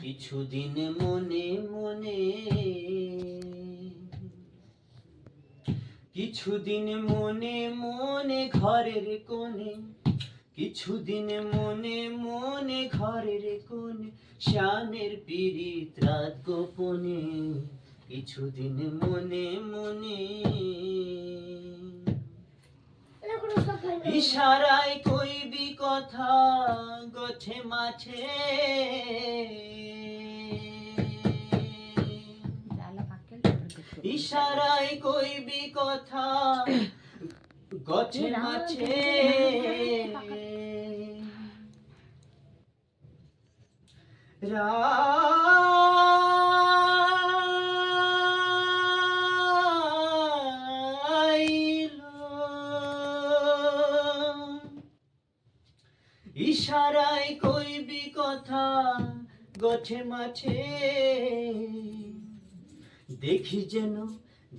কিছুদিন মনে মনে, কিছুদিন মনে মনে ঘরের কোণে, কিছুদিন মনে মনে ঘরের কোণে, শ্যামের পীড়িত রাত গোপনে, কিছুদিন মনে মনে, ইশারায় কইবি কথা গছে মাছে, ইশারায় কইবি কথা গছে মাছে, ইশারায় কইবি কথা গছে মাছে,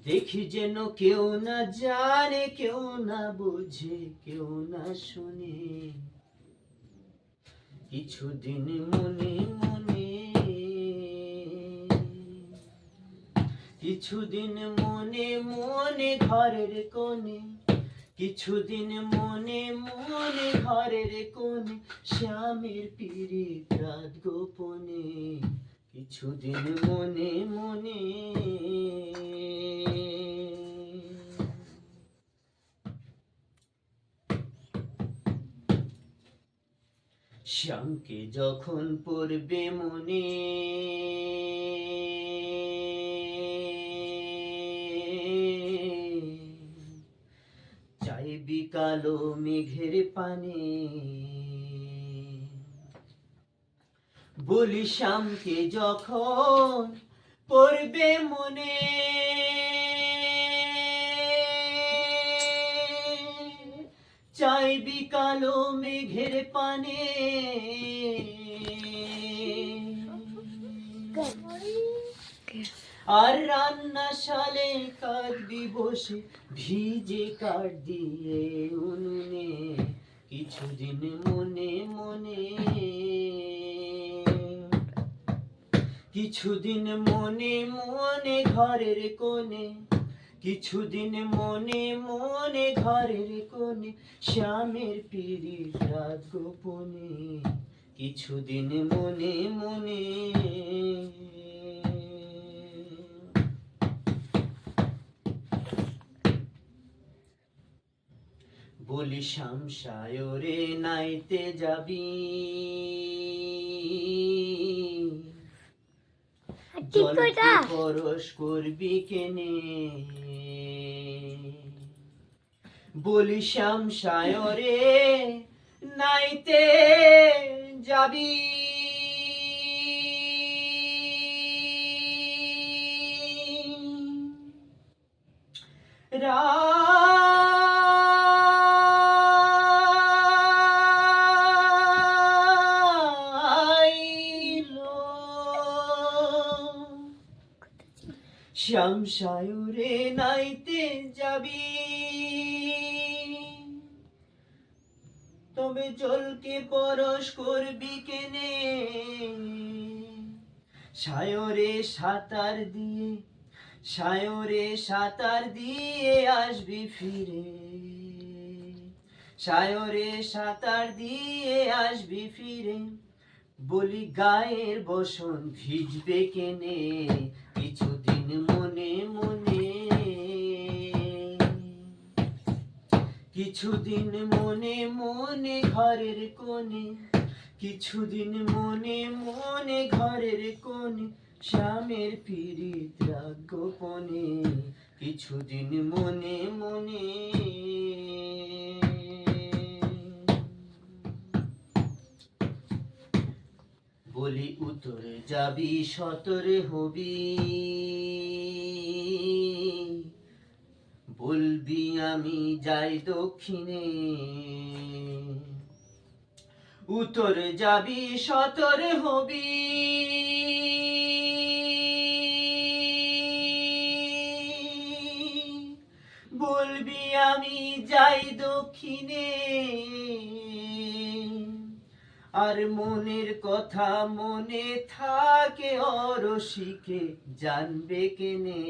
দেখি যেন কেউ না জানে, কেউ না বুঝে, কেউ না শুনে, কিছুদিন মনে মনে, কিছুদিন মনে মনে ঘরের কোণে, কিছুদিন মনে মনে ঘরের কোণে, শ্যামের পীড়িত রাত গোপনে, কিছুদিন মনে মনে। শ্যামকে যখন পড়বে মনে, চাইবি কালো মেঘের পানে, বলি শ্যামকে যখন পড়বে মনে, চাইবি কালো মেঘের পানে, আর রান্নাশালে কাঁদবি বসে ভিজে কাঠ দিয়ে উনুনে, কিছুদিন মনে মনে, কিছুদিন মনে মনে ঘরের কোণে, কিছুদিন মনে মনে ঘরের কোণে, শ্যামের পীড়িত রাত গোপনে, কিছুদিন মনে মনে। বলি শ্যাম সায়রে নাইতে যাবি, জলকে পরশ করবি কেনে, বলি শ্যাম সায়রে নাইতে যাবি, শ্যাম সায়রে নাইতে যাবি, তবে জলকে পরশ করবি কেনে, সায়রে সাঁতার দিয়ে, সায়রে সাঁতার দিয়ে আসবি ফিরে, সায়রে সাঁতার দিয়ে আসবি ফিরে, বলি গায়ের বসন ভিজবে কেনে, কিছুদিন মনে মনে, কিছুদিন মনে মনে ঘরের কোণে, কিছুদিন মনে মনে ঘরের কোণে, শ্যামের পীড়িত রাত গোপনে, কিছুদিন মনে মনে। বলি উত্তরে যাবি সতরে হবি, বলবি আমি যাই দক্ষিণে, উত্তরে যাবি সতরে হবি, বলবি আমি যাই দক্ষিণে, আর মনের কথা মনে থাকে অরসিকে জানবে কেনে।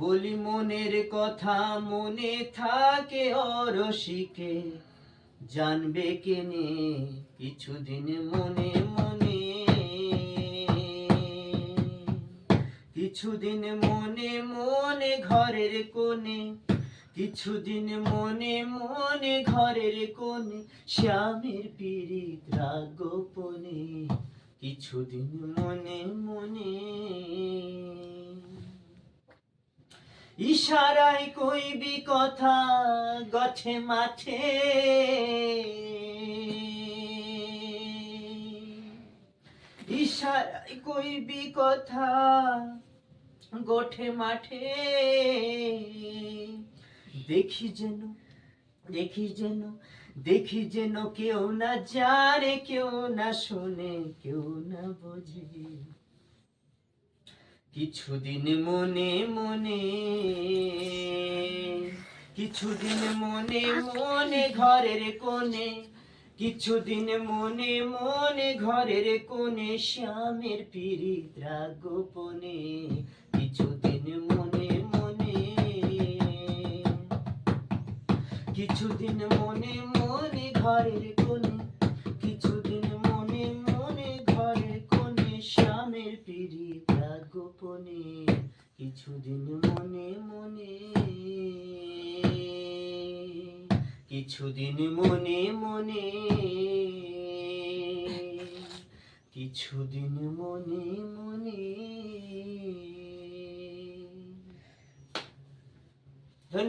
বলি মনের কথা মনে থাকে অরসিকে জানবে কেনে। কিছুদিন মনে মনে, কিছুদিন মনে মনে ঘরের কোণে, কিছুদিন মনে মনে ঘরের কোণে স্বামীর পীড়িত রাগ গোপনে। কিছুদিন মনে মনে ইশারায় কইবি কথা গছে মাঠে, ইশারায় কইবি কথা গোঠে মাঠে। দেখি যেন, দেখি যেন, দেখি যেন কেউ না জানে, কেউ না শোনে, কেউ না বোঝে। কিছুদিন মনে মনে, কিছুদিন মনে মনে ঘরের কোণে, কিছুদিন মনে মনে ঘরের কোণে শ্যামের পীড়িত রাগ গোপনে। কিছুদিন মনে মনে, কিছুদিন মনে মনে ঘরের কোণে, কিছুদিন মনে মনে ঘরের কোণে শ্যামের পীড়িত রাগ গোপনে। কিছুদিন মনে মনে, কিছুদিন মনে মনে, কিছুদিন মনে মনে।